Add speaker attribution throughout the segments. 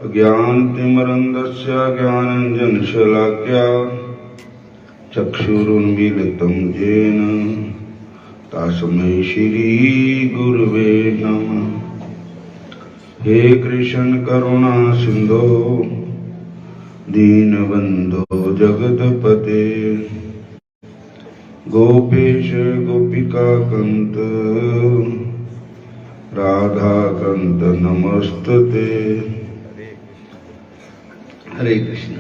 Speaker 1: अज्ञानतिमिरन्धस्य ज्ञानाञ्जनशलाकया चक्षुरुन्मीलितं येन तस्मै श्रीगुरवे नमः। हे कृष्ण करुणा सिंधो दीनबंधो जगतपते गोपेश गोपिका कंत राधा कंत नमस्तुते। हरे कृष्ण।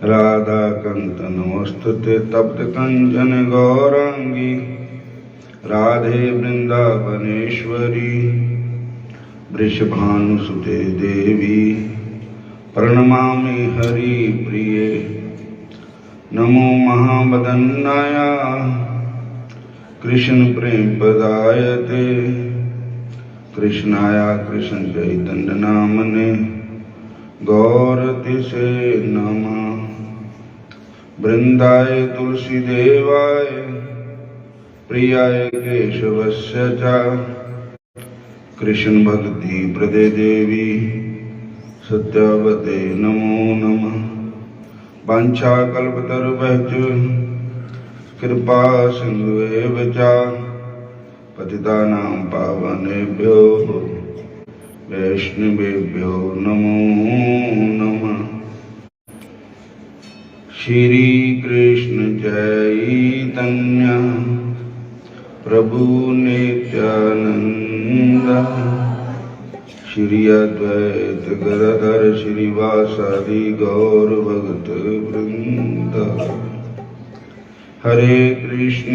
Speaker 1: राधा कंत नमस्तुते तप्त कंचन गौरांगी राधे वृंदावनेश्वरी वृषभानुसुते देवी प्रणमामि हरि प्रिये। नमो महावदन्नाय कृष्ण प्रेम पदायते कृष्णाय कृष्ण चैतन्य नामने गौरतिसे नमः। वृंदाय तुलसी देवाय प्रियाय केशवस्य च कृष्ण भक्ति प्रदे देवी सत्यावते नमो नमः। वाञ्छा कल्पतरुभ्यश्च कृपा सिन्धुएव च पतितानां पावनेभ्यो वैष्णवेभ्यो नमो नमः। श्री कृष्ण चैतन्य प्रभु नित्यानंद श्री अद्वैत गदाधर श्रीवासादि गौर भक्त वृंद। हरे कृष्ण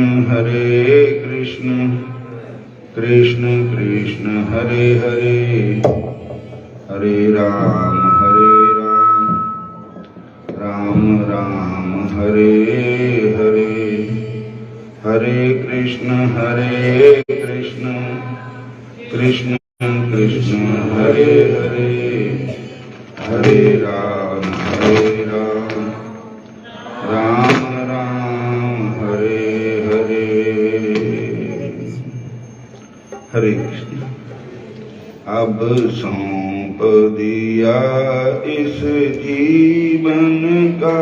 Speaker 1: कृष्ण कृष्ण हरे हरे हरे राम राम राम हरे हरे। हरे कृष्ण कृष्ण कृष्ण हरे हरे हरे राम राम राम हरे हरे। हरे कृष्ण। अब सौंप दिया इस जीवन का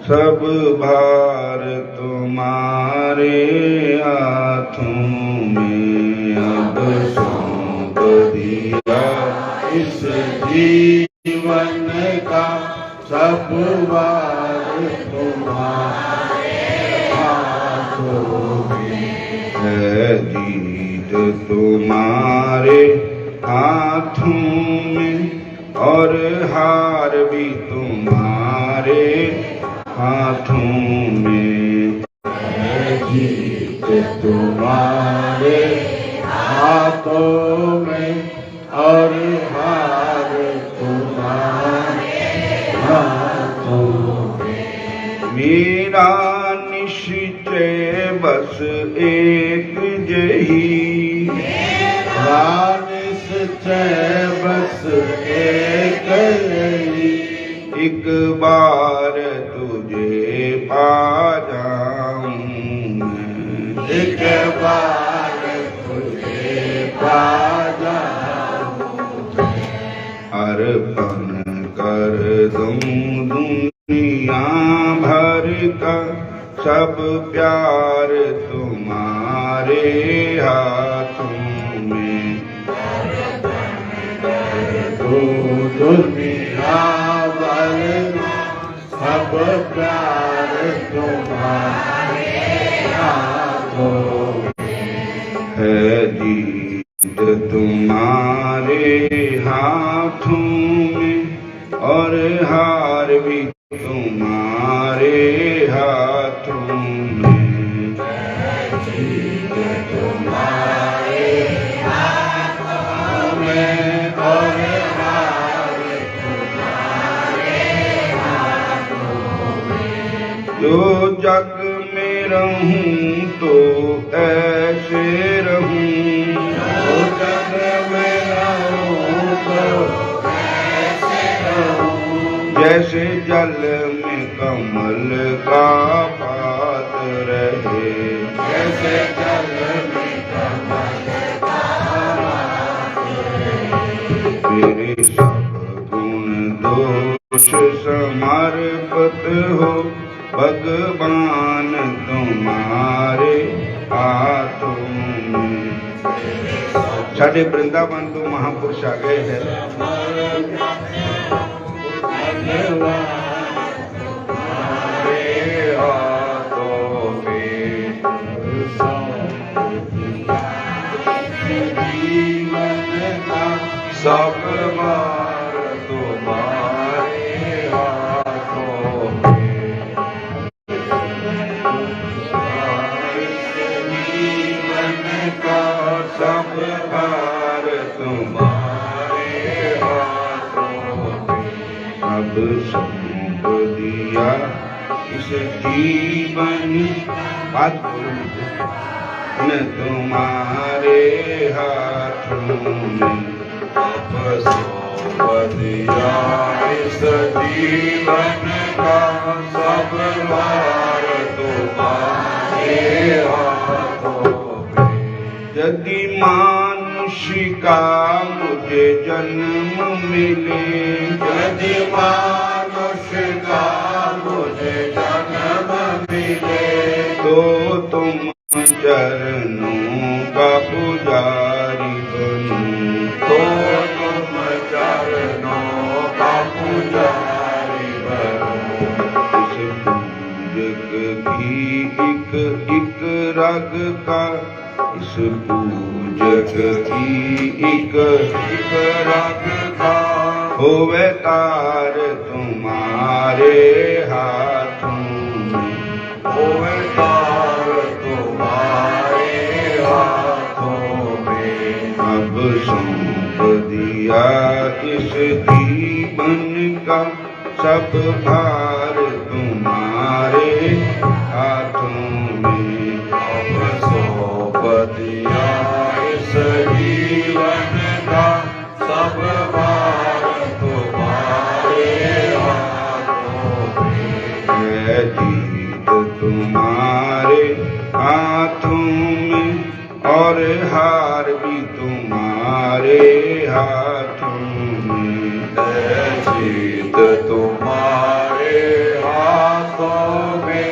Speaker 1: सब भार तुम्हारे हाथों में। अब सौंप दिया इस जीवन का सब भार तुम्हारे हाथों में। है जीत तुम्हारे हाथों में और हार भी तुम्हारे हाथों में। है जीत तुम्हारे हाथों में और हार तुम्हारे हाथों में। मेरा निश्चय बस एक जही, निश्चय बस एक जही। एक बार तुझे पा जाऊं मैं, एक बार तुझे पा जाऊं। अर्पण कर दूं दुनिया भर का सब प्यार तुम्हारे हाथों में। दुनिया भर सब प्यार तुम्हारे हाथों में। है जीत तुम्हारे हाथों में और हार भी तुम्हारे हाथों में। जीत तुम्हारे हाथों में और हार तुम्हारे हाथों में। जो जग में रहूं तो ऐसे रहूं, जो जग में रहूं तो ऐसे रहूं। जैसे जल में कमल का पात रहे, जैसे जल में कमल का सब गुण दोष समर्पित हो भगवान तुम्हारे हाथों में। साढ़े वृंदावन तो महापुरुष आ गए हैं। सब बार तुम्हारे हाथों में, जीवन का सब बार तुम्हारे हाथों में। अब सौंप दिया इस जीवन बात न तुम्हारे हाथों में। अब सौंप दिया इस जीवन का सब भार तुम्हारे हाथों में। यदि मानुष्य का मुझे जन्म मिले, यदि मानुष्य का मुझे जन्म मिले, तो तुम चरणों का पुजारी बनूं, तो तुम चरणों का पुजारी बनूं। इस पूजक की एक रग का, इस पूजक की एक रग का होवे तार तुम्हारे हाथों में, होवे तार तुम्हारे हाथों में। अब सौंप दिया इस जीवन का सब भार तुम्हारे हाथों में। अब सौंप दिया इस जीवन का सब भार तुम्हारे हाथों में। है जीत तुम्हारे हाथों में और हार भी तुम्हारे हाथों में। है जीत तुम्हारे हाथों में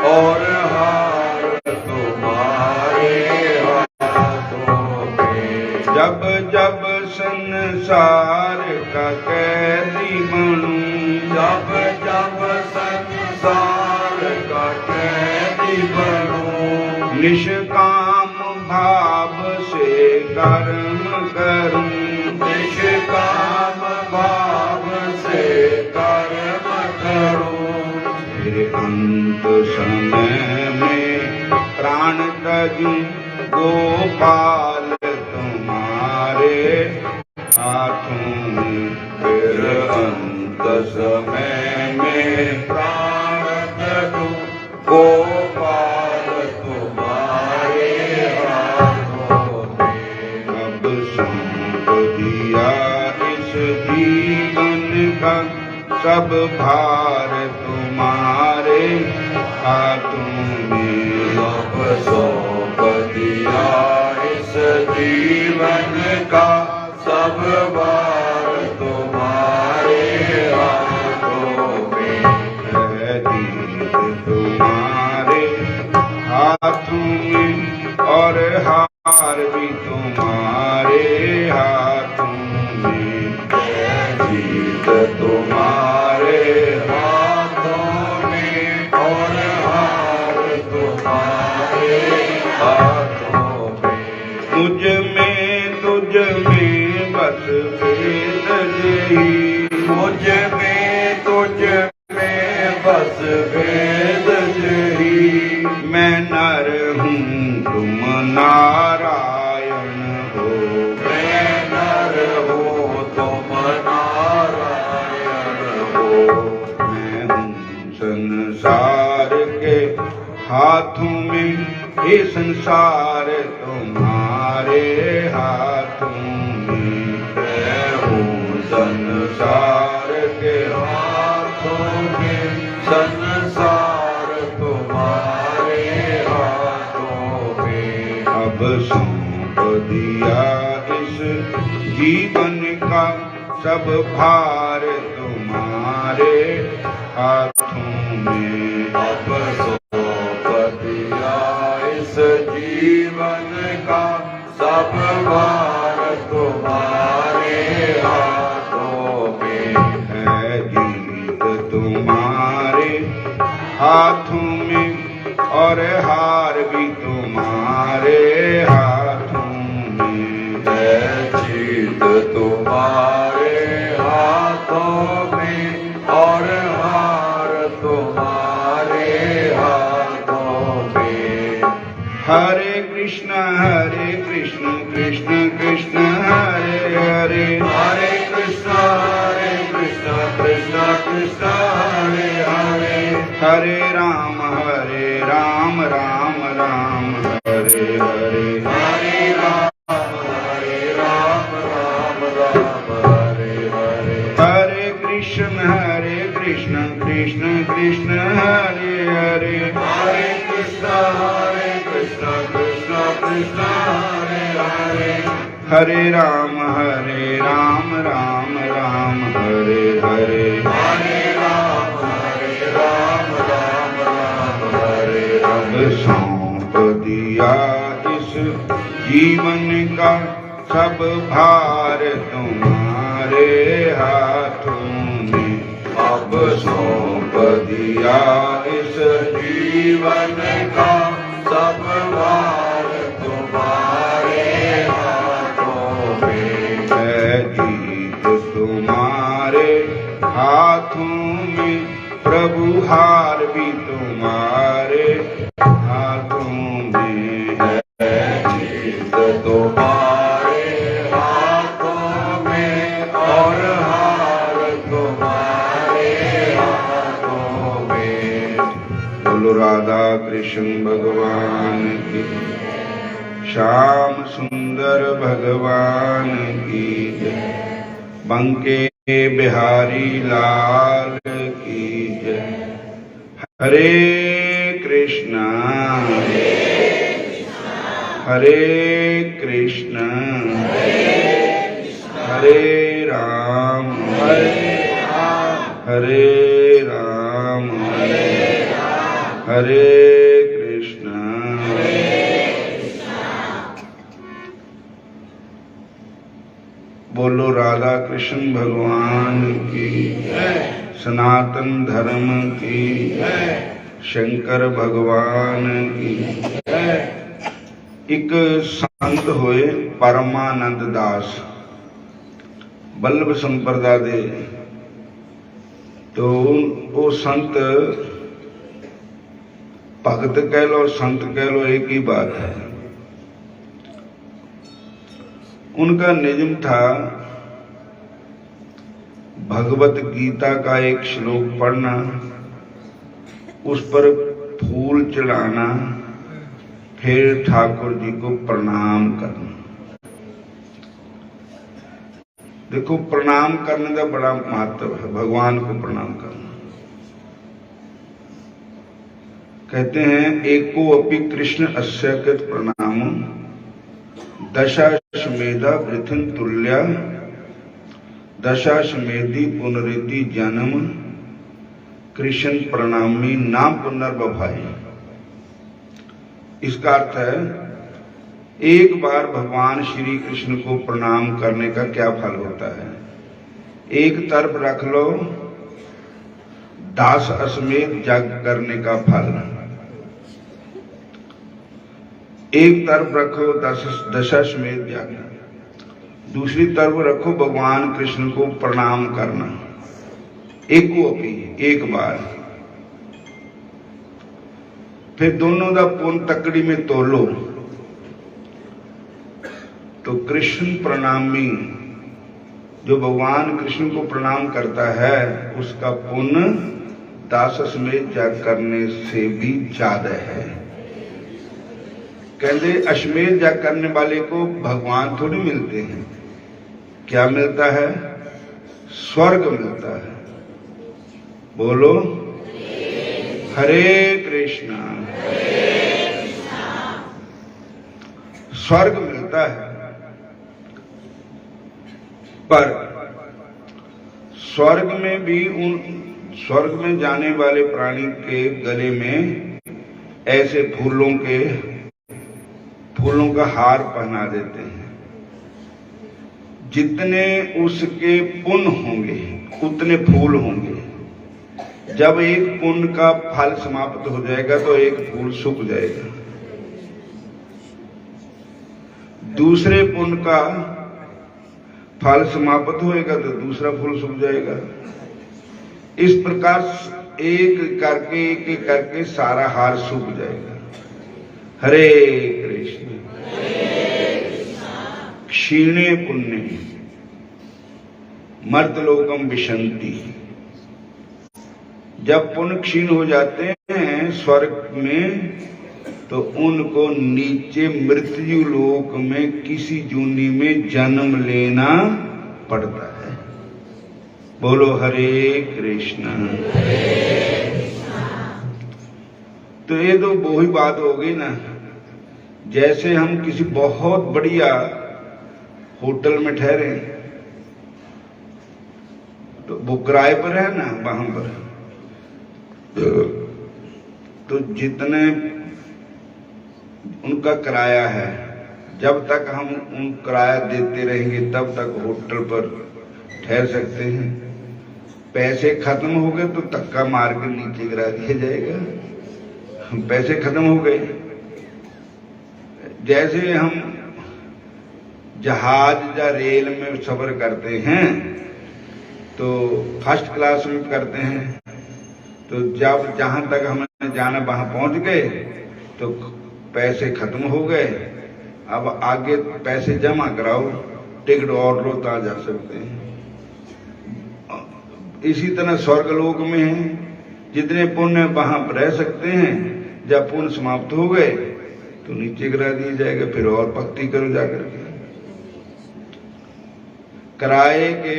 Speaker 1: और हार तुम्हारे हाथों में। जब जब संसार का कैदी बनूं, जब जब संसार का कैदी बनूं, निष्काम भाव से कर्म करूं, निष्काम भाव से कर्म करूं। फिर अंत समय में प्राण तजूं गोपाल तुम्हारे हाथों में। फिर अंत समय में प्राण तजूं गोपाल तुम्हारे हाथों में। अब सौंप दिया इस जीवन का सब भार तुम्हारे हाथों में। अब सौंप दिया इस जीवन का सब भार तुम्हारे हाथों में। है जीत तुम्हारे हाथों में और हार भी तुम्हारे हाथों में। है जीत तुम्हारे हाथों में और हार तुम्हारे हाथों में। मुझ में तुझ में बस भेद यही, मुझ में तुझ में बस भेद यही। मैं नर हूँ तुम नारायण हो, मैं नर हूँ तुम नारायण हो। मैं हूँ संसार के हाथों में, ये संसार तुम्हारे हाथों में। मैं हूँ संसार के हाथों में, संसार तुम्हारे हाथों में। अब सौंप दिया इस जीवन का सब भार तुम्हारे हाथों में।
Speaker 2: अब सौंप दिया इस जीवन का सब भार तुम्हारे हाथों में।
Speaker 1: है जीत तुम्हारे हाथों में और हार भी तुम्हारे हाथों में।
Speaker 2: है जीत तुम्हारे हाथों में और हार तुम्हारे हाथों में।
Speaker 1: हरे कृष्ण कृष्ण कृष्ण हरे हरे।
Speaker 2: हरे कृष्ण कृष्ण कृष्ण हरे हरे।
Speaker 1: हरे राम राम राम हरे हरे।
Speaker 2: हरे राम राम राम हरे हरे।
Speaker 1: हरे कृष्ण कृष्ण कृष्ण हरे हरे।
Speaker 2: हरे कृष्ण कृष्ण कृष्ण हरे हरे।
Speaker 1: हरे राम राम राम हरे हरे।
Speaker 2: हरे राम राम हरे
Speaker 1: अब
Speaker 2: हरे।
Speaker 1: सौंप दिया इस जीवन का सब भार तुम्हारे हाथों में।
Speaker 2: अब सौंप दिया इस जीवन का सब भार तुम्हारे हाथों में।
Speaker 1: है जीत तुम्हारे हाथों में प्रभु हार भी तुम्हारे हाथों में।
Speaker 2: है जीत तुम्हारे हाथों में और हार तुम्हारे हाथों में।
Speaker 1: बोलो राधा कृष्ण भगवान की, श्याम सुंदर भगवान की जय। बंके बिहारी लाल की जय। हरे कृष्णा हरे कृष्णा हरे राम हरे राम हरे कृष्णा। बोलो राधा कृष्ण भगवान की, सनातन धर्म की, शंकर भगवान की। एक संत होए परमानंद दास बल्लभ संप्रदा दे। तो वो संत भगत कह लो संत कह लो एक ही बात है। उनका नियम था भगवत गीता का एक श्लोक पढ़ना, उस पर फूल चढ़ाना, फिर ठाकुर जी को प्रणाम करना। देखो प्रणाम करने का बड़ा महत्व है, भगवान को प्रणाम करना। कहते हैं एको अपि कृष्ण अस्यकृत प्रणाम दशाश्वमेधा वृथिन तुल्या दशाश्वमेधि पुनरिति जन्म कृष्ण प्रणामी ना पुनर्भवाई। इसका अर्थ है एक बार भगवान श्री कृष्ण को प्रणाम करने का क्या फल होता है। एक तरफ रख लो दास अश्वमेध यज्ञ करने का फल, एक तरफ रखो दशाश्वमेध यज्ञ, दूसरी तरफ रखो भगवान कृष्ण को प्रणाम करना। एको अपि एक बार, फिर दोनों का पुण्य तकड़ी में तोलो तो कृष्ण प्रणामी जो भगवान कृष्ण को प्रणाम करता है उसका पुण्य दासश्वमेध यज्ञ करने से भी ज्यादा है। कहते अश्वमेध यज्ञ करने वाले को भगवान थोड़ी मिलते हैं, क्या मिलता है? स्वर्ग मिलता है। बोलो हरे कृष्णा। स्वर्ग मिलता है। पर स्वर्ग में भी स्वर्ग में जाने वाले प्राणी के गले में ऐसे फूलों का हार पहना देते हैं। जितने उसके पुण्य होंगे उतने फूल होंगे। जब एक पुण्य का फल समाप्त हो जाएगा तो एक फूल सूख जाएगा, दूसरे पुण्य का फल समाप्त होएगा तो दूसरा फूल सूख जाएगा। इस प्रकार एक करके सारा हार सूख जाएगा। हरे कृष्ण। क्षीणे पुण्य मर्तलोकम विशंति। जब पुण्य क्षीण हो जाते हैं स्वर्ग में तो उनको नीचे मृत्यु लोक में किसी जूनी में जन्म लेना पड़ता है। बोलो हरे कृष्ण। तो ये तो वही बात हो गई ना, जैसे हम किसी बहुत बढ़िया होटल में ठहरे तो वो किराए पर है ना, वहां पर तो जितने उनका किराया है, जब तक हम उन किराया देते रहेंगे तब तक होटल पर ठहर सकते हैं। पैसे खत्म हो गए तो धक्का मार के नीचे गिरा दिया जाएगा। पैसे खत्म हो गए। जैसे हम जहाज या रेल में सफर करते हैं तो फर्स्ट क्लास में करते हैं, तो जब जहां तक हमें जाना वहां पहुंच गए तो पैसे खत्म हो गए, अब आगे पैसे जमा कराओ, टिकट और लो तो जा सकते हैं। इसी तरह स्वर्गलोक में है, जितने पुण्य वहां पर रह सकते हैं, जब पुण्य समाप्त हो गए तो नीचे गिरा दिया जाएगा, फिर और भक्ति करो जाकर के। किराए के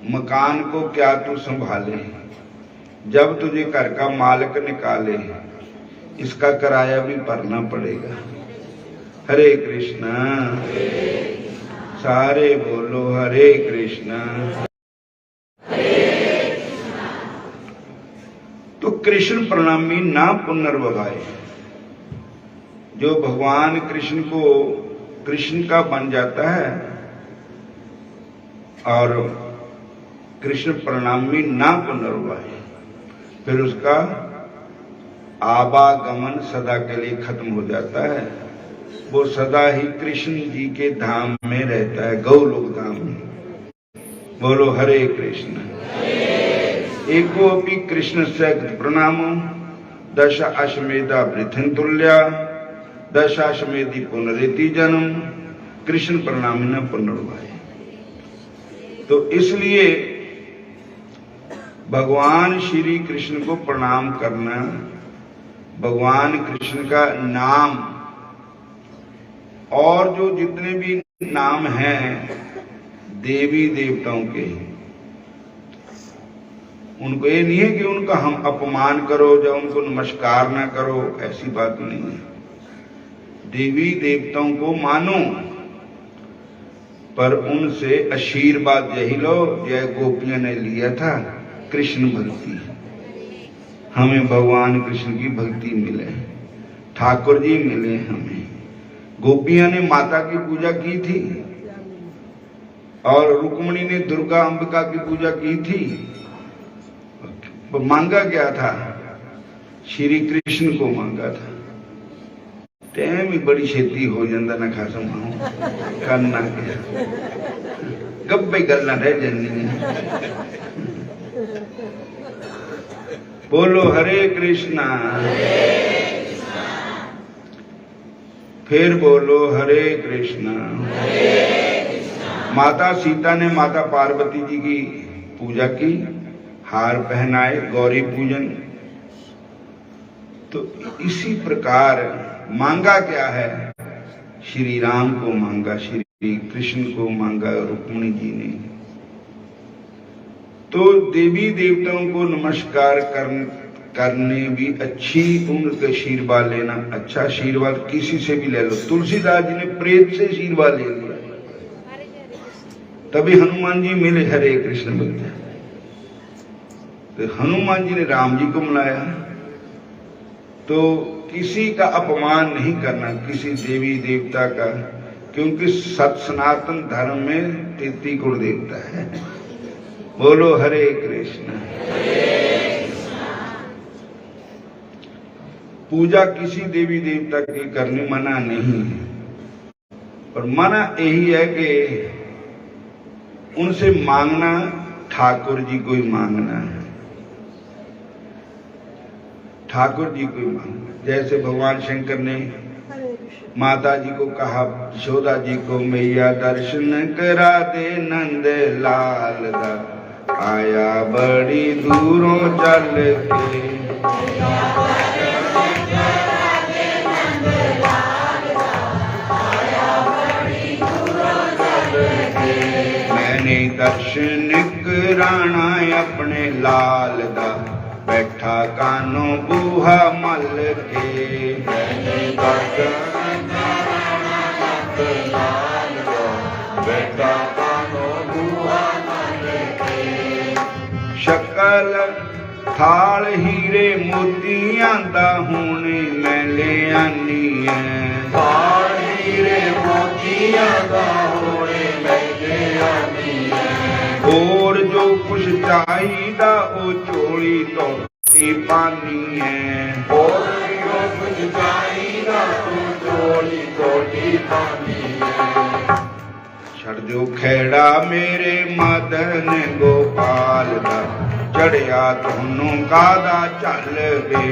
Speaker 1: मकान को क्या तू संभाले, जब तुझे घर का मालिक निकाले इसका किराया भी भरना पड़ेगा। हरे कृष्णा। सारे बोलो हरे कृष्णा। तो कृष्ण प्रणामी ना पुनर्भवाए। जो भगवान कृष्ण का बन जाता है और कृष्ण प्रणामी ना पुनर्भवाए, फिर उसका आवागमन सदा के लिए खत्म हो जाता है। वो सदा ही कृष्ण जी के धाम में रहता है, गौलोक धाम में। बोलो हरे कृष्ण। एको अपि कृष्ण से प्रणामो दश अश्वमेधा वृथिन तुल्या दशाश्वमेधि पुनरेति जन्म कृष्ण प्रणामी न पुनर्भवाए। तो इसलिए भगवान श्री कृष्ण को प्रणाम करना, भगवान कृष्ण का नाम और जो जितने भी नाम हैं देवी देवताओं के, उनको ये नहीं है कि उनका हम अपमान करो या उनको नमस्कार ना करो, ऐसी बात नहीं है। देवी देवताओं को मानो पर उनसे आशीर्वाद यही लो जय गोपियों ने लिया था, कृष्ण भक्ति। हमें भगवान कृष्ण की भक्ति मिले, ठाकुर जी मिले हमें। गोपियां ने माता की पूजा की थी और रुक्मिणी ने दुर्गा अंबिका की पूजा की थी। मांगा क्या था? श्री कृष्ण को मांगा था। टाइम ही बड़ी छेती हो जाता ना खासम करना क्या, गब्बे गल्ला रह जानी। बोलो हरे कृष्णा। फिर बोलो हरे कृष्णा। माता सीता ने माता पार्वती जी की पूजा की, हार पहनाए, गौरी पूजन। तो इसी प्रकार मांगा क्या है? श्री राम को मांगा, श्री कृष्ण को मांगा रुक्मिणी जी ने। तो देवी देवताओं को नमस्कार करने भी अच्छी, उनके आशीर्वाद लेना अच्छा। आशीर्वाद किसी से भी ले लो। तुलसीदास जी ने प्रेत से आशीर्वाद ले लिया। तभी हनुमान जी मिले, हरे कृष्ण बोलते। तो हनुमान जी ने राम जी को मिलाया। तो किसी का अपमान नहीं करना, किसी देवी देवता का, क्योंकि सत सनातन धर्म में 33 गुण देवता है। बोलो हरे कृष्ण। पूजा किसी देवी देवता की करनी मना नहीं है, पर मना यही है कि उनसे मांगना ठाकुर जी को ही मांगना है, ठाकुर जी को ही मांगना। जैसे भगवान शंकर ने माता जी को कहा, यशोदा जी को, मैया दर्शन करा दे नंद लाल दा, आया बड़ी दूरों चल के। मैंने दर्शन कराना अपने लाल दा, बैठा कानो बूहा मल के। मैंने दर्शन कराना अपने लाल दा, बैठा कानो बूहा मल के। शकल थाल हीरे मोतियां दा हुण मैं ले आनी है, थाल हीरे मोतियां दा हुण मैं ले आनी है। और जो कुछ चाहिदा ओ चोली तोटी पानी है, और जो कुछ चाहिदा ओ चोली तोटी पानी है। छड़ जो खेड़ा मेरे मदन गोपाल दा, चढ़िया तुनू कादा चल वे।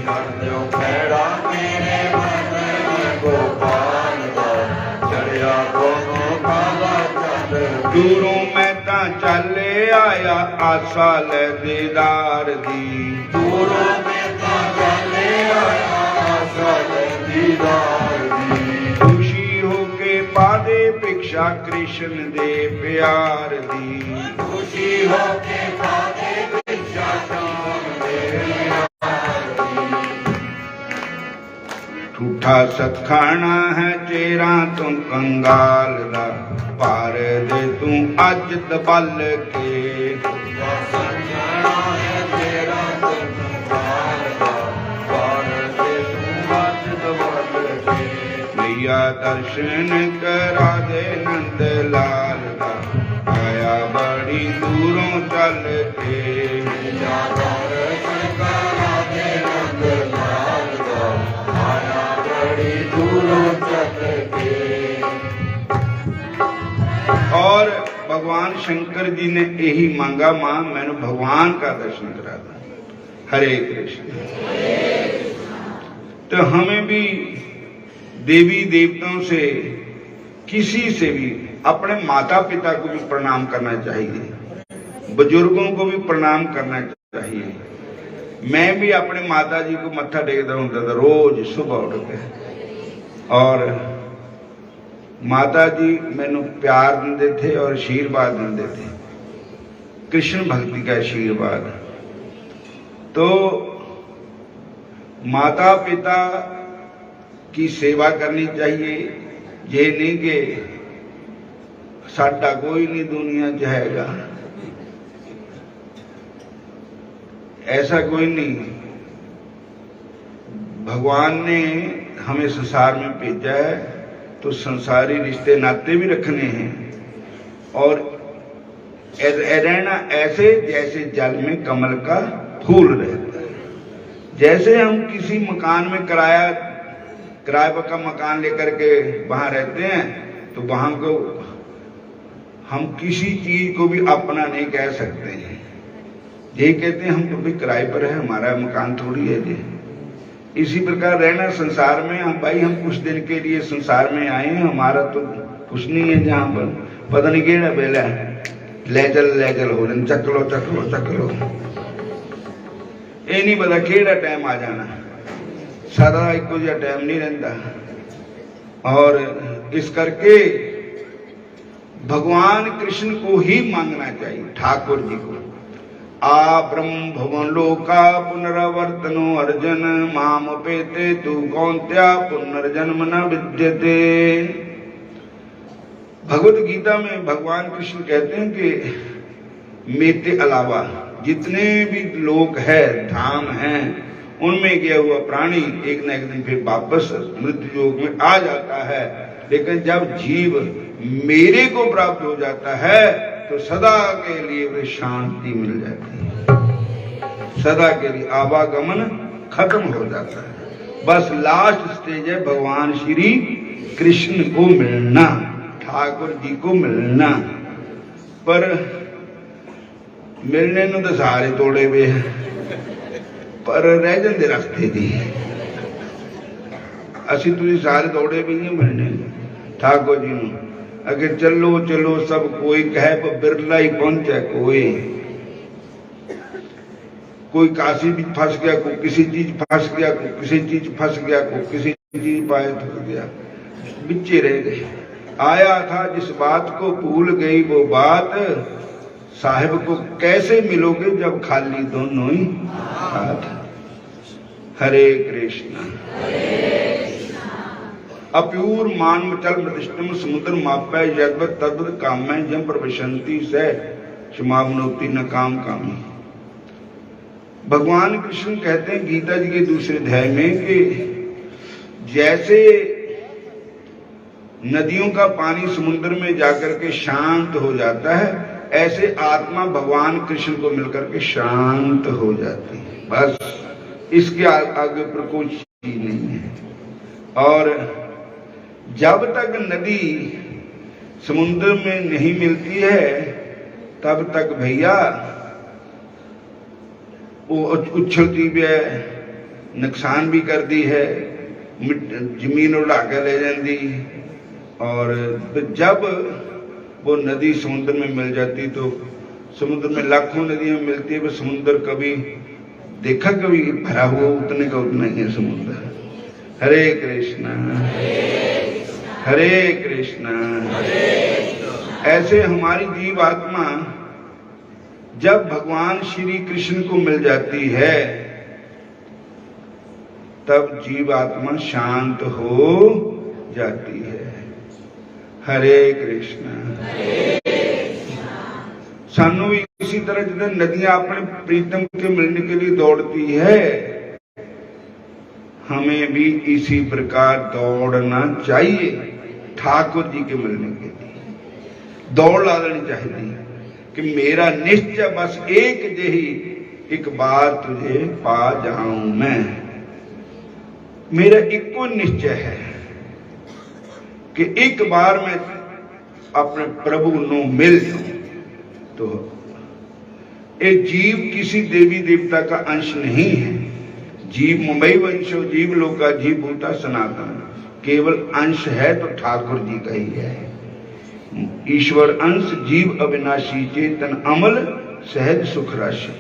Speaker 1: छड़ जो खेड़ा मेरे मदन गोपाल दा, चढ़िया तुनू कादा चल वे। दूरों मैं तां चले आया आसा ले दीदार दी, दूरों मैं तां चले आया आसा ले दीदार दी। खुशी होके पादे भिक्षा कृष्ण दे प्यार दी, खुशी होके पादे भिक्षा कृष्ण दे प्यार दी। ठूठा सत खाना है चेरा तू कंगाल दा, पार दे तू अज दबल के। ठूठा सत खाना है चेरा तू कंगाल दा, पार दे तू अज दबल के। मैया दर्शन करा दे नंद लाल दा, आया बड़ी दूरों चल के। मैया दर्शन करा दे नंद लाल दा, आया बड़ी दूरों चल के। और भगवान शंकर जी ने यही मांगा, मां मैंने भगवान का दर्शन करा दो। हरे कृष्ण। तो हमें भी देवी देवताओं से, किसी से भी, अपने माता पिता को भी प्रणाम करना चाहिए, बुजुर्गों को भी प्रणाम करना चाहिए। मैं भी अपने माता जी को मत्था टेकता होता था रोज सुबह उठ के, और माता जी मैनू प्यार देते थे और आशीर्वाद देते थे, कृष्ण भक्ति का आशीर्वाद। तो माता पिता की सेवा करनी चाहिए। ये नहीं कि साडा कोई नहीं दुनिया च हैगा, ऐसा कोई नहीं। भगवान ने हमें संसार में भेजा है तो संसारी रिश्ते नाते भी रखने हैं, और रहना ऐसे जैसे जल में कमल का फूल रहता है। जैसे हम किसी मकान में किराए का मकान लेकर के वहां रहते हैं, तो वहां को हम किसी चीज को भी अपना नहीं कह सकते हैं। ये कहते हैं हम तो भी किराए पर है, हमारा मकान थोड़ी है जी। इसी प्रकार रहना संसार में, हम भाई हम कुछ दिन के लिए संसार में आए हैं, हमारा तो कुछ नहीं है जहां पर पता नहीं केड़ा बेला है, ले चल हो रहे, चक लो ये नहीं पता केड़ा टाइम आ जाना, सारा एको जिहा टाइम नहीं रहता। और इस करके भगवान कृष्ण को ही मांगना चाहिए, ठाकुर जी को। आ ब्रह्म भवन लोका पुनरावर्तनो अर्जन माम पेते तू कौन्त्या पुनर्जन्म न विद्यते। भगवत गीता में भगवान कृष्ण कहते हैं कि मेरे अलावा जितने भी लोग हैं, धाम हैं, उनमें गया हुआ प्राणी एक न एक दिन फिर वापस मृत्यु योग में आ जाता है। लेकिन जब जीव मेरे को प्राप्त हो जाता है तो सदा के लिए वे शांति मिल जाती है, सदा के लिए आवागमन खत्म हो जाता है। बस लास्ट स्टेज है भगवान श्री कृष्ण को मिलना, ठाकुर जी को मिलना। पर मिलने ਨੂੰ तो सारे तोड़े हुए हैं, पर रह जाते रास्ते दी। असी तुझे सारे दौड़े भी नहीं मिलने ठाकुर जी ਨੂੰ। अगर चलो चलो सब कोई कहे पर बिरला ही पहुंचे। कोई काशी भी फंस गया, कोई किसी चीज फंस गया, कोई किसी चीज फंस गया, कोई किसी चीज पाए फंस गया, बिच्चे रह गए। आया था जिस बात को भूल गई वो बात, साहिब को कैसे मिलोगे जब खाली दोनों ही हाथ। हरे कृष्णा। अप्यूर मानव चल प्रतिष्ठम समुद्र मापै यद्वत तद्वत कामै जम प्रवशंति सह क्षमावनोति न काम कामी। भगवान कृष्ण कहते हैं गीता जी के दूसरे अध्याय में कि जैसे नदियों का पानी समुद्र में जाकर के शांत हो जाता है, ऐसे आत्मा भगवान कृष्ण को मिलकर के शांत हो जाती है। बस इसके आगे पर कोई चीज नहीं है। और जब तक नदी समुद्र में नहीं मिलती है तब तक भैया वो उछलती भी है, नुकसान भी करती है, जमीन उड़ा के ले जाती। और जब वो नदी समुद्र में मिल जाती तो समुद्र में लाखों नदियां मिलती है, वो समुद्र कभी देखा कभी भरा हुआ उतने का उतना ही है समुद्र। हरे कृष्णा हरे कृष्णा। ऐसे हमारी जीव आत्मा जब भगवान श्री कृष्ण को मिल जाती है तब जीव आत्मा शांत हो जाती है। हरे कृष्णा। सानू भी इसी तरह जितने नदियां अपने प्रीतम के मिलने के लिए दौड़ती है, हमें भी इसी प्रकार दौड़ना चाहिए ठाकुर जी के मिलने के लिए। दौड़ ला लेनी चाहिए कि मेरा निश्चय बस एक जही एक बार तुझे पा जाऊं मैं। मेरा इको निश्चय है कि एक बार मैं अपने प्रभु नो मिल जाऊं। तो ये जीव किसी देवी देवता का अंश नहीं है। जीव मुंबई वंशो जीव लोका जीव भूता सनातन, केवल अंश है तो ठाकुर जी का ही है। ईश्वर अंश जीव अविनाशी चेतन अमल सहज सुख राशि।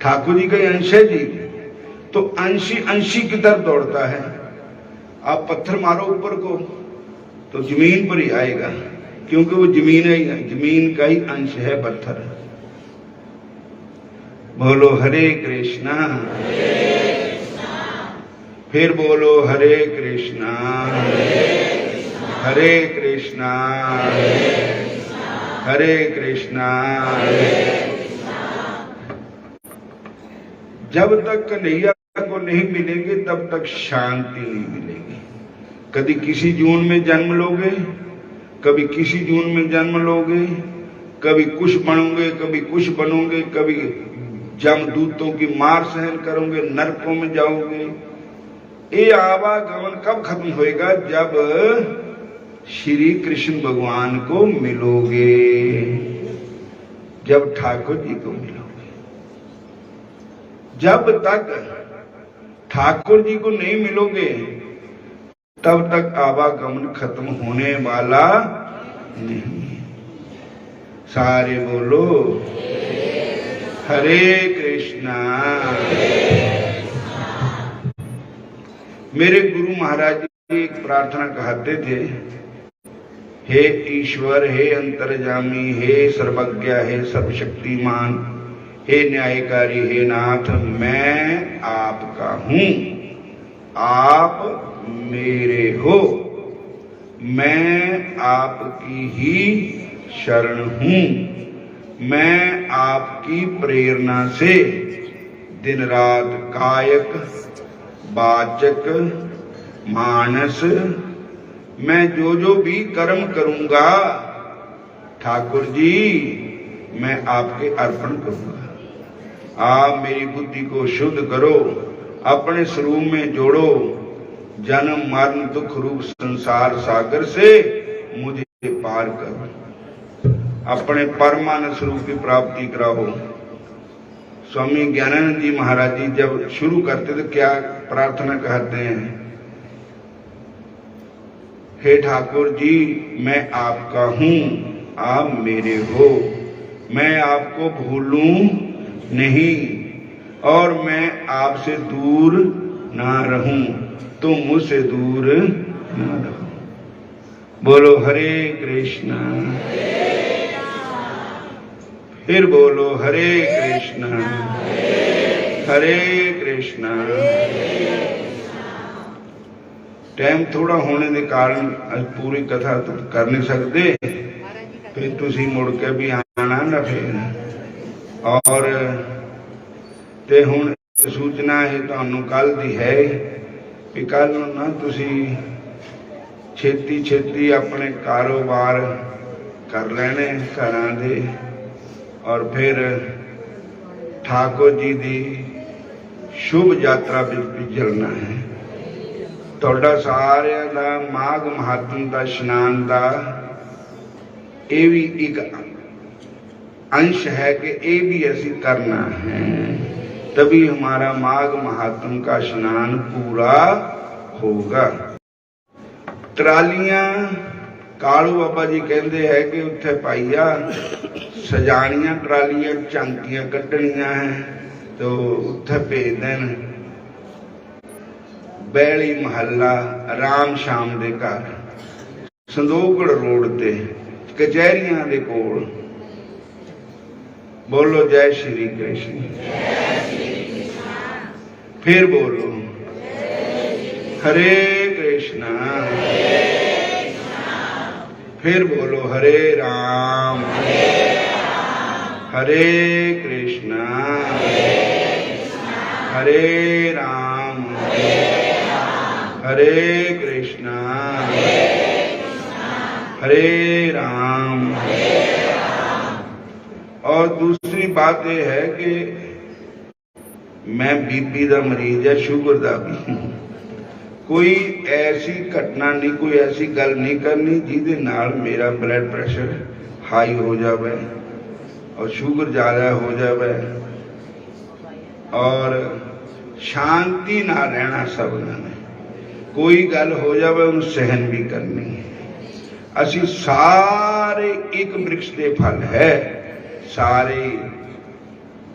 Speaker 1: ठाकुर जी का ही अंश है जीव, तो अंशी अंशी की तरफ दौड़ता है। आप पत्थर मारो ऊपर को तो जमीन पर ही आएगा, क्योंकि वो जमीन का ही अंश है पत्थर। बोलो हरे कृष्णा। फिर बोलो हरे कृष्णा हरे कृष्णा हरे कृष्णा। जब तक कन्हैया को नहीं मिलेंगे तब तक शांति नहीं मिलेगी। कभी किसी जून में जन्म लोगे, कभी किसी जून में जन्म लोगे, कभी कुछ बनोगे, कभी कुछ बनोगे, कभी जमदूतों की मार सहन करोगे, नरकों में जाओगे। ये आवागमन कब खत्म होएगा? जब श्री कृष्ण भगवान को मिलोगे, जब ठाकुर जी को मिलोगे। जब तक ठाकुर जी को नहीं मिलोगे तब तक आवागमन खत्म होने वाला नहीं। सारे बोलो हरे कृष्णा। मेरे गुरु महाराज जी एक प्रार्थना कहते थे, हे ईश्वर, हे अंतर्जामी, हे सर्वज्ञ, हे सर्वशक्तिमान, हे न्यायकारी, हे नाथ, मैं आपका हूं, आप मेरे हो। मैं आपकी ही शरण हूं। मैं आपकी प्रेरणा से दिन रात कायक वाचक मानस मैं जो भी कर्म करूंगा ठाकुर जी मैं आपके अर्पण करूंगा। आप मेरी बुद्धि को शुद्ध करो, अपने स्वरूप में जोड़ो, जन्म मरण दुख रूप संसार सागर से मुझे पार करो, अपने परमानंद स्वरूप की प्राप्ति कराओ। स्वामी ज्ञानानंद जी महाराज जी जब शुरू करते तो क्या प्रार्थना कहते हैं? हे ठाकुर जी मैं आपका हूं, आप मेरे हो, मैं आपको भूलूं नहीं और मैं आपसे दूर ना रहूं, तुम मुझसे दूर ना रहो। बोलो हरे कृष्णा, फिर बोलो हरे कृष्णा हरे कृष्णा। टाइम थोड़ा होने के कारण पूरी कथा तो कर नहीं सकते, फिर तुसी मुड़ के भी आना ना फिर। और ते हुण सूचना है तुहानू कल दी है कि कल ना तुसी छेती छेती अपने कारोबार कर लेने घरां दे और फिर ठाकुर जी की शुभ यात्रा विच चलना है। तुहाडा सारिਆਂ ਦਾ माघ महात्म का स्नान का ये भी एक अंश है कि ये भी असी करना है, तभी हमारा माघ महात्म का स्नान पूरा होगा। ट्रालियां कालू बाबा जी कहते हैं कि उत्थे पाइया सजानियां ट्रालियां झांकियां कढ़नियां है तो उत्थे भेज देन बैली महला राम श्याम दे घर संदोगढ़ रोड ते कचहरियां दे कोल। बोलो जय श्री कृष्ण, फिर बोलो हरे कृष्णा, फिर बोलो हरे राम हरे कृष्णा हरे राम हरे कृष्णा हरे राम। और दूसरी बात यह है कि मैं बीपी का मरीज है, शुगर का भी। कोई ऐसी घटना नहीं, कोई ऐसी गल नहीं करनी जिहदे नाल मेरा ब्लड प्रेशर हाई हो जाए और शुगर ज़्यादा हो जाए और शांति ना रहना सबना ने। कोई गल हो जाए उन्हें सहन भी करनी है। असी सारे एक वृक्ष के फल है, सारे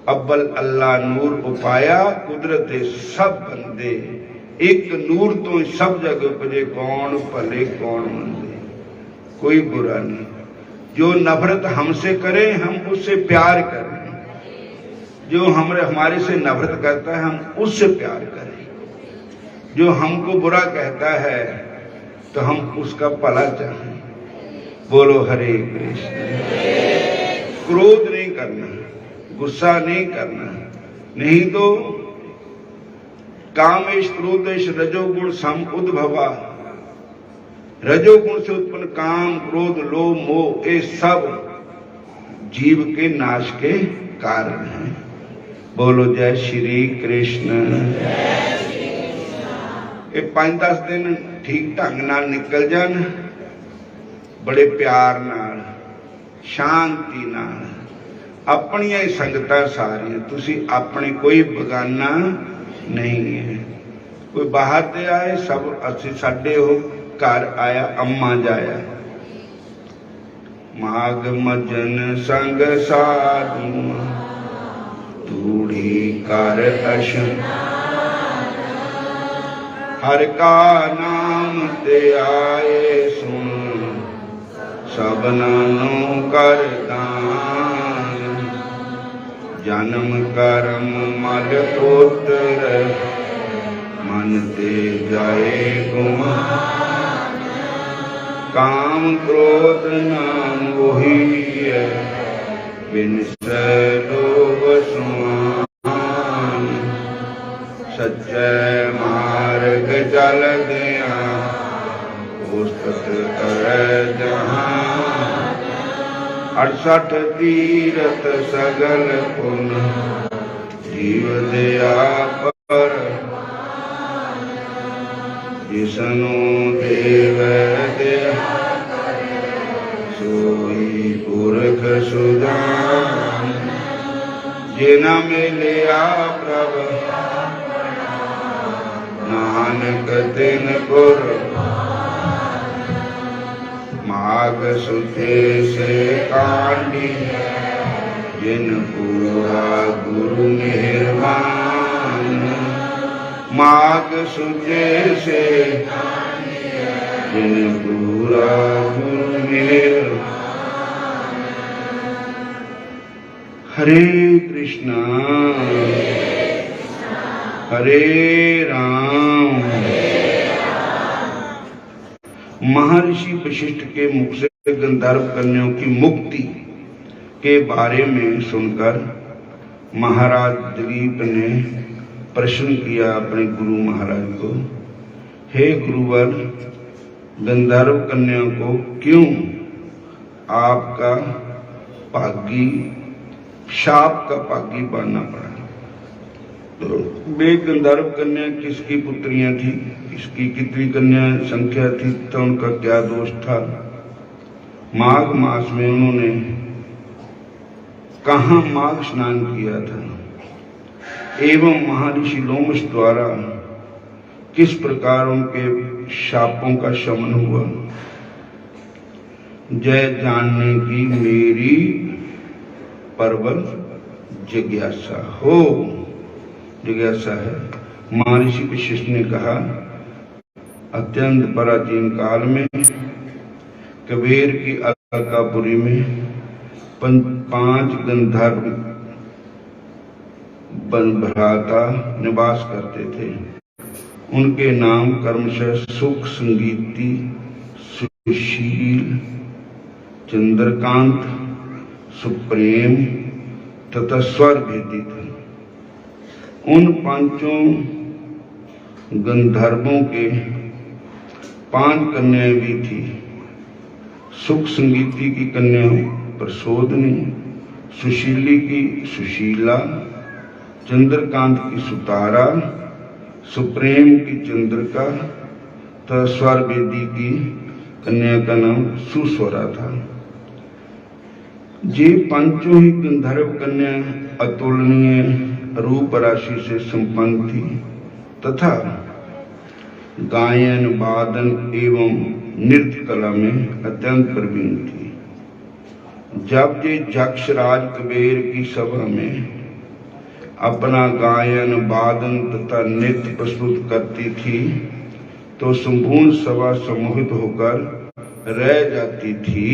Speaker 1: अव्वल अल्लाह नूर उपाया कुदरत दे सब बंदे एक नूर तो सब जग उपजे, कौन भले कौन मंदे। कोई बुरा नहीं, जो नफरत हमसे करे हम उससे प्यार करें, जो हमारे से नफरत करता है हम उससे प्यार करें, जो हमको बुरा कहता है तो हम उसका भला चाहें। बोलो हरे कृष्ण। क्रोध नहीं करना, गुस्सा नहीं करना, नहीं तो कामेश क्रोधेश रजोगुण सम उद्भवा। रजोगुण से उत्पन्न काम क्रोध लोभ मोह ये सब जीव के नाश के कारण हैं। बोलो जय श्री कृष्ण। ये 5-10 दिन ठीक ढंग नाल निकल जान, बड़े प्यार नाल शांति नाल। अपनियां ही संगतां सारियां, तुसी अपने कोई बगाना नहीं है। कोई बाहर से आए सब असी साडे हो, घर आया अम्मा जाया। माघ मजन संग साधु तूड़ी कर हर का नाम ते आए सुन सबनानु कर दान। जन्म कर्म मल पुत्र मन ते जाए गुमान। काम क्रोध नाम वही है, बिनसै लोभ सुमान। सच्चे मार्ग चल दिया, पुस्तक करे जहां। 68 तीरथ सगल पुन, जीव दया पर। जिसनु देव दया, सोई पुरख सुजान। जिन मिलिया प्रभ, नानक तिन गुर। माग सुते से कांडी, जिन पूरा गुरु निर्माण। माग सुते से जिन पूरा गुरु निर्माण। हरे कृष्णा हरे राम। महर्षि वशिष्ठ के मुख से गंधर्व कन्याओं की मुक्ति के बारे में सुनकर महाराज दिलीप ने प्रश्न किया अपने गुरु महाराज को, हे गुरुवर, गंधर्व कन्याओं को क्यों आपका पागी, शाप का पागी बनना पड़ा? तो वे गंधर्व कन्या किसकी पुत्रियां थी, किसकी कितनी कन्या संख्या थी, तो उनका क्या दोष था? माघ मास में उन्होंने कहाँ माघ स्नान किया था, एवं महर्षि लोमश द्वारा किस प्रकार उनके शापों का शमन हुआ, जय जानने की मेरी प्रबल जिज्ञासा हो। जिज्ञासा है। महर्षि वशिष्ठ ने कहा, अत्यंत प्राचीन काल में कबीर की अलकापुरी में 5 गंधर्व भ्राता निवास करते थे। उनके नाम क्रमशः सुख, संगीति, सुशील, चंद्रकांत, सुप्रेम तथा स्वर भेदी थे। उन 5 गंधर्वों के 5 कन्याएं भी थी। सुख संगीति की कन्या प्रसोदनी, सुशीली की सुशीला, चंद्रकांत की सुतारा, सुप्रेम की चंद्रिका तथा स्वर वेदी की कन्या का नाम सुस्वरा था। ये 5 ही गंधर्व कन्या अतुलनीय रूप राशि से संपन्न थी तथा गायन, वादन एवं नृत्य कला में अत्यंत प्रवीण थी। जब ये यक्षराज कुबेर की सभा में अपना गायन, वादन तथा नृत्य प्रस्तुत करती थी तो संपूर्ण सभा सम्मोहित होकर रह जाती थी।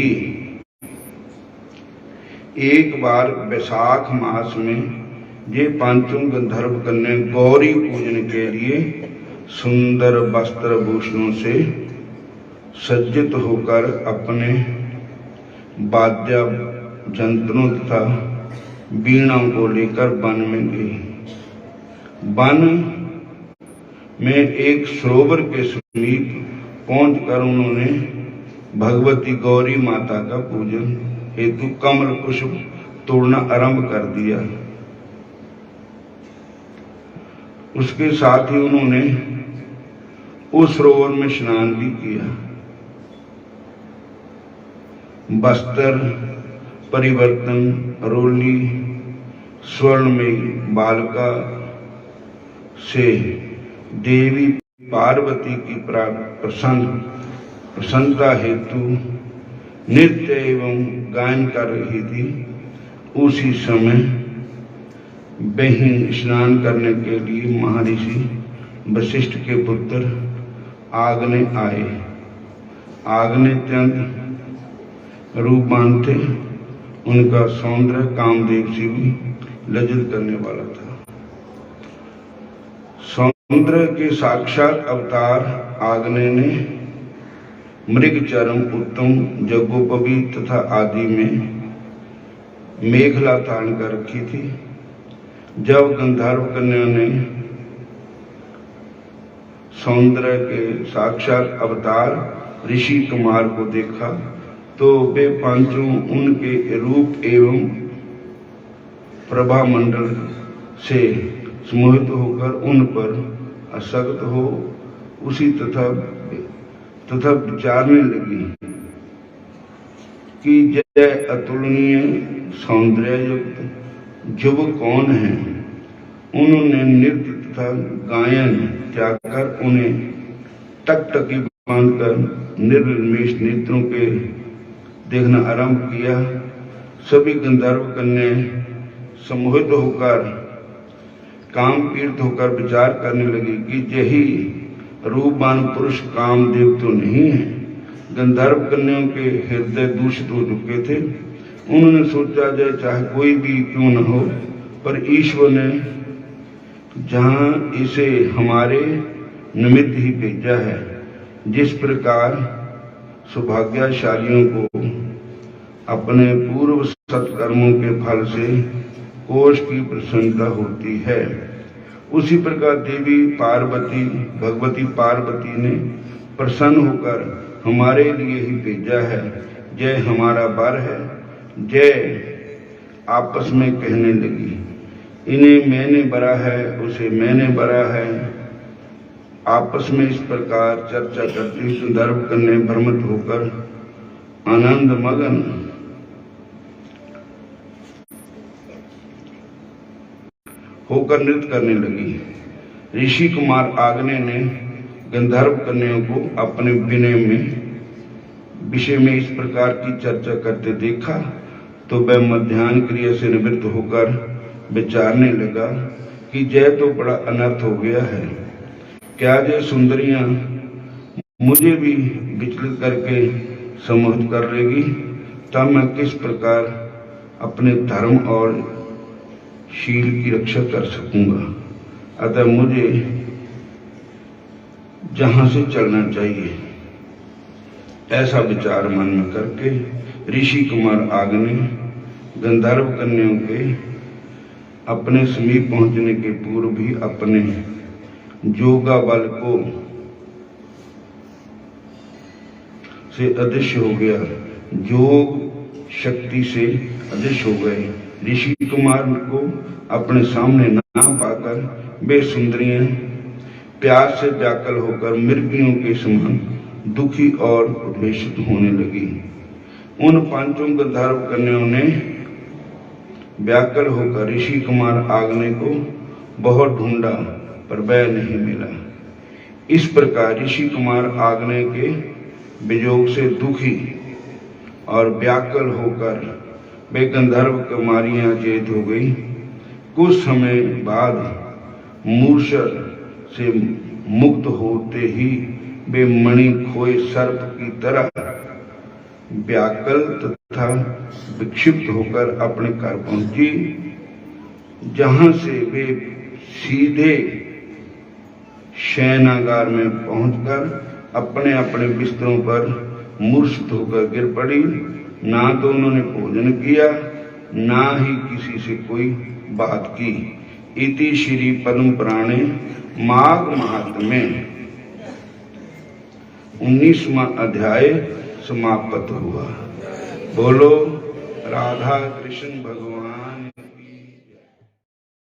Speaker 1: एक बार वैशाख मास में ये 5 गंधर्व कन्या गौरी पूजन के लिए सुंदर वस्त्र भूषणों से सज्जित होकर अपने वाद्य यंत्रों तथा वीणाओं को लेकर वन में गई। वन में एक सरोवर के समीप पहुंचकर उन्होंने भगवती गौरी माता का पूजन हेतु कमल पुष्प तोड़ना आरंभ कर दिया। उसके साथ ही उन्होंने उस सरोवर में स्नान भी किया। वस्त्र परिवर्तन, रोली, स्वर्णमयी बालिका से देवी पार्वती की प्रसन्नता हेतु नृत्य एवं गायन कर रही थी। उसी समय वहीं स्नान करने के लिए महर्षि वशिष्ठ के पुत्र आग्ने आए। आग्ने अत्यंत रूपवान थे। उनका सौंदर्य कामदेव से भी लज्जित करने वाला था। सौंदर्य के साक्षात अवतार आग्ने ने मृग चरम उत्तम जग्गोपवी तथा आदि में मेखला तान कर रखी थी। जब गंधर्व कन्या ने सौंदर्य के साक्षात अवतार ऋषि कुमार को देखा तो वे पांचों उनके रूप एवं प्रभा मंडल से मोहित होकर उन पर आसक्त हो उसी तथा विचारने लगी कि जय अतुलनीय सौंदर्य युक्त युवक कौन है। उन्होंने नृत्य तथा गायन त्याग कर उन्हें टकटकी बांधकर निर्निमेष नेत्रों के देखना आरंभ किया। सभी गंधर्व कन्याएं सम्मोहित होकर काम पीड़ित होकर विचार करने लगी कि यही रूपवान पुरुष कामदेव तो नहीं है। गंधर्व कन्याओं के हृदय दूषित हो चुके थे। उन्होंने सोचा जाए चाहे कोई भी क्यों न हो, पर ईश्वर ने जहां इसे हमारे निमित्त ही भेजा है। जिस प्रकार सौभाग्यशालियों को अपने पूर्व सत्कर्मों के फल से कोष की प्रसन्नता होती है, उसी प्रकार देवी पार्वती भगवती पार्वती ने प्रसन्न होकर हमारे लिए ही भेजा है। जय हमारा वर है। जय आपस में कहने लगी, इन्हें मैंने बरा है, उसे मैंने बरा है। आपस में इस प्रकार चर्चा करती गंधर्व कन्या भ्रमित होकर आनंद मगन होकर नृत्य करने लगी। ऋषि कुमार आग्नेय ने गंधर्व कन्याओं को अपने विषय में इस प्रकार की चर्चा करते देखा तो वह मध्याह्न क्रिया से निवृत्त होकर विचारने लगा कि जय तो बड़ा अनर्थ हो गया है। क्या जय सुंदरियां मुझे भी विचलित करके सम्मोहित कर लेगी, तब मैं किस प्रकार अपने धर्म और शील की रक्षा कर सकूंगा। अतः मुझे जहां से चलना चाहिए, ऐसा विचार मन में करके ऋषि कुमार आग्नेय गंधर्व कन्याओं के अपने समीप पहुंचने के पूर्व ही अपने जोगा बल को से अदृश्य हो गया। जोग शक्ति से अदृश्य हो गए। ऋषि कुमार को अपने सामने ना पाकर वे सुंदरियां प्यास से व्याकुल होकर मृगियों के समान दुखी और उद्वेषित होने लगी। उन पांचों गंधर्व कन्याओं ने व्याकुल होकर ऋषि कुमार आग्नेय को बहुत ढूंढा पर वह नहीं मिला। इस प्रकार ऋषि कुमार आग्नेय के वियोग से दुखी और व्याकुल होकर वे गंधर्व कुमारियां चेत हो गई। कुछ समय बाद मूर्छा से मुक्त होते ही वे मणि खोए सर्प की तरह व्याकुल तथा विक्षिप्त होकर अपने घर पहुंची, जहां से वे सीधे शयनागार में पहुंचकर अपने अपने बिस्तरों पर मूर्छित होकर गिर पड़ी। ना तो उन्होंने भोजन किया, ना ही किसी से कोई बात की। इति श्री पद्म पुराणे माघ महात्म्य 19वां अध्याय समाप्त हुआ। बोलो राधा कृष्ण भगवान।